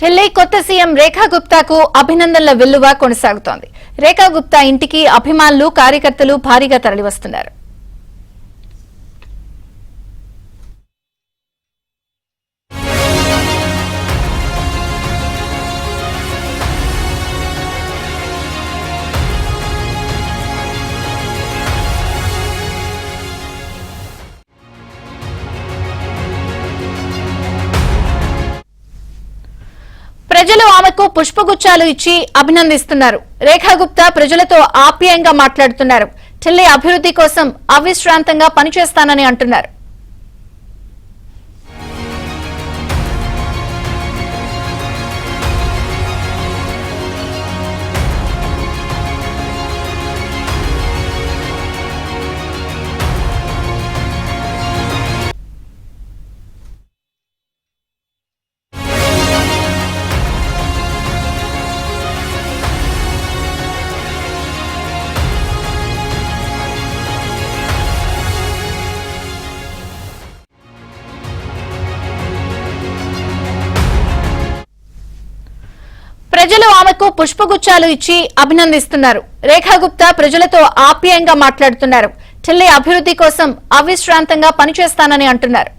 ఢిల్లీ కొత్త సీఎం రేఖా గుప్తాకు అభినందనల వెల్లువ కొనసాగుతోంది. రేఖా గుప్తా ఇంటికి అభిమానులు, కార్యకర్తలు భారీగా తరలివస్తున్నారు. ప్రజలు ఆమెకు పుష్పగుచ్చాలు ఇచ్చి అభినందిస్తున్నారు. రేఖా గుప్తా ప్రజలతో ఆప్యాయంగా మాట్లాడుతున్నారు. ఢిల్లీ అభివృద్ధి కోసం అవిశ్రాంతంగా పనిచేస్తానని అంటున్నారు. ప్రజలు ఆమెకు పుష్పగుచ్చాలు ఇచ్చి అభినందిస్తున్నారు. రేఖా గుప్తా ప్రజలతో ఆప్యాయంగా మాట్లాడుతున్నారు. ఢిల్లీ అభివృద్ధి కోసం అవిశ్రాంతంగా పనిచేస్తానని అంటున్నారు.